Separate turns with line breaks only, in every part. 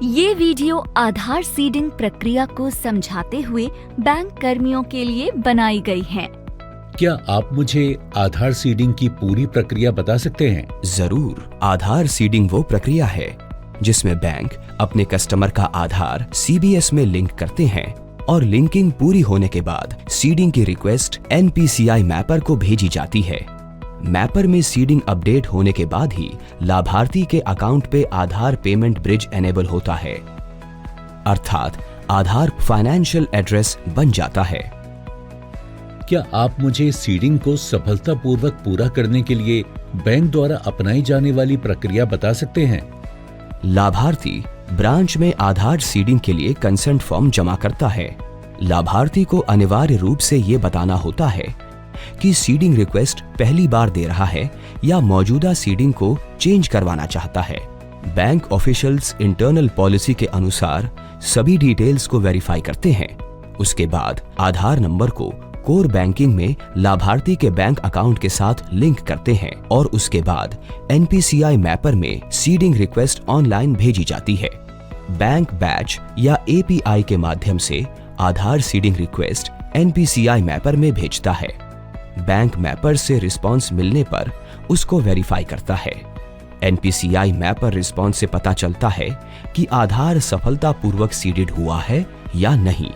ये वीडियो आधार सीडिंग प्रक्रिया को समझाते हुए बैंक कर्मियों के लिए बनाई गई है।
क्या आप मुझे आधार सीडिंग की पूरी प्रक्रिया बता सकते हैं?
जरूर। आधार सीडिंग वो प्रक्रिया है जिसमें बैंक अपने कस्टमर का आधार CBS में लिंक करते हैं और लिंकिंग पूरी होने के बाद सीडिंग की रिक्वेस्ट NPCI मैपर को भेजी जाती है। मैपर में सीडिंग अपडेट होने के बाद ही लाभार्थी के अकाउंट पे आधार पेमेंट ब्रिज एनेबल होता है, अर्थात आधार फाइनेंशियल एड्रेस बन जाता है।
क्या आप मुझे सीडिंग को सफलतापूर्वक पूरा करने के लिए बैंक द्वारा अपनाई जाने वाली प्रक्रिया बता सकते हैं?
लाभार्थी ब्रांच में आधार सीडिंग के लिए कंसेंट फॉर्म जमा करता है। लाभार्थी को अनिवार्य रूप से ये बताना होता है कि सीडिंग रिक्वेस्ट पहली बार दे रहा है या मौजूदा सीडिंग को चेंज करवाना चाहता है। बैंक ऑफिशियल्स इंटरनल पॉलिसी के अनुसार सभी डिटेल्स को वेरीफाई करते हैं। उसके बाद आधार नंबर को कोर बैंकिंग में लाभार्थी के बैंक अकाउंट के साथ लिंक करते हैं और उसके बाद NPCI मैपर में सीडिंग रिक्वेस्ट ऑनलाइन भेजी जाती है। बैंक बैच या API के माध्यम से आधार सीडिंग रिक्वेस्ट NPCI मैपर में भेजता है। बैंक मैपर से रिस्पांस मिलने पर उसको वेरीफाई करता है। NPCI मैपर रिस्पांस से पता चलता है कि आधार सफलतापूर्वक सीडेड हुआ है या नहीं।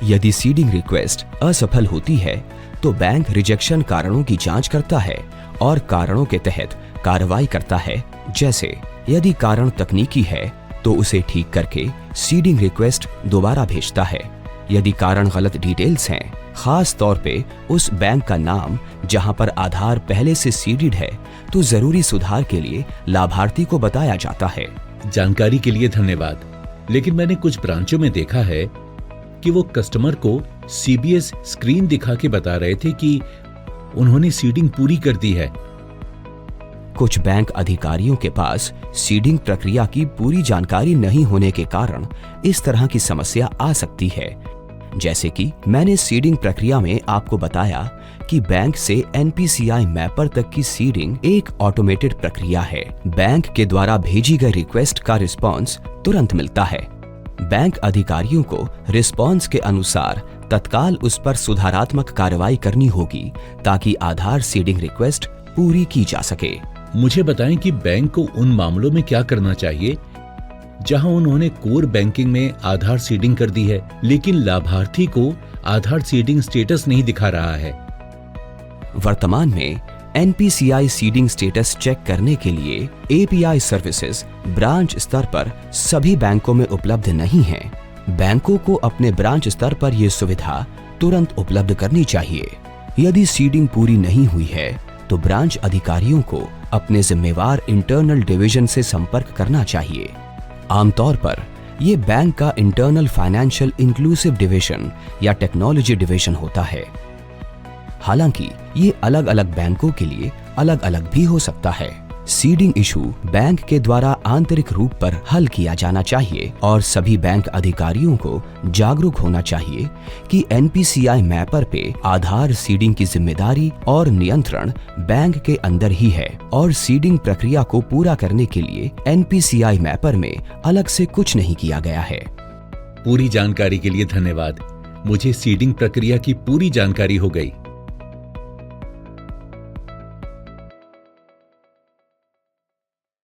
यदि सीडिंग रिक्वेस्ट असफल होती है तो बैंक रिजेक्शन कारणों की जांच करता है और कारणों के तहत कार्रवाई करता है। जैसे यदि कारण तकनीकी है तो उसे ठीक करके सीडिंग रिक्वेस्ट दोबारा भेजता है। यदि कारण गलत डिटेल्स हैं, खास तौर पे उस बैंक का नाम जहां पर आधार पहले से सीडेड है, तो जरूरी सुधार के लिए लाभार्थी को बताया जाता है।
जानकारी के लिए धन्यवाद। लेकिन मैंने कुछ ब्रांचों में देखा है कि वो कस्टमर को CBS स्क्रीन दिखा के बता रहे थे कि उन्होंने सीडिंग पूरी कर दी है।
कुछ बैंक अधिकारियों के पास सीडिंग प्रक्रिया की पूरी जानकारी नहीं होने के कारण इस तरह की समस्या आ सकती है। जैसे कि मैंने सीडिंग प्रक्रिया में आपको बताया कि बैंक से NPCI मैपर तक की सीडिंग एक ऑटोमेटेड प्रक्रिया है। बैंक के द्वारा भेजी गई रिक्वेस्ट का रिस्पॉन्स तुरंत मिलता है। बैंक अधिकारियों को रिस्पॉन्स के अनुसार तत्काल उस पर सुधारात्मक कार्रवाई करनी होगी ताकि आधार सीडिंग रिक्वेस्ट पूरी की जा सके।
मुझे बताएं कि बैंक को उन मामलों में क्या करना चाहिए जहां उन्होंने कोर बैंकिंग में आधार सीडिंग कर दी है लेकिन लाभार्थी को आधार सीडिंग स्टेटस नहीं दिखा रहा है।
वर्तमान में NPCI सीडिंग स्टेटस चेक करने के लिए API सर्विसेज ब्रांच स्तर पर सभी बैंकों में उपलब्ध नहीं है। बैंकों को अपने ब्रांच स्तर पर यह सुविधा तुरंत उपलब्ध करनी चाहिए। यदि सीडिंग पूरी नहीं हुई है तो ब्रांच अधिकारियों को अपने जिम्मेवार इंटरनल डिवीजन से संपर्क करना चाहिए। आमतौर पर ये बैंक का इंटरनल फाइनेंशियल इंक्लूसिव डिवीजन या टेक्नोलॉजी डिवीजन होता है। हालांकि ये अलग अलग बैंकों के लिए अलग अलग भी हो सकता है। सीडिंग इशू बैंक के द्वारा आंतरिक रूप पर हल किया जाना चाहिए और सभी बैंक अधिकारियों को जागरूक होना चाहिए कि NPCI मैपर पे आधार सीडिंग की जिम्मेदारी और नियंत्रण बैंक के अंदर ही है और सीडिंग प्रक्रिया को पूरा करने के लिए NPCI मैपर में अलग से कुछ नहीं किया गया है।
पूरी जानकारी के लिए धन्यवाद। मुझे सीडिंग प्रक्रिया की पूरी जानकारी हो गई।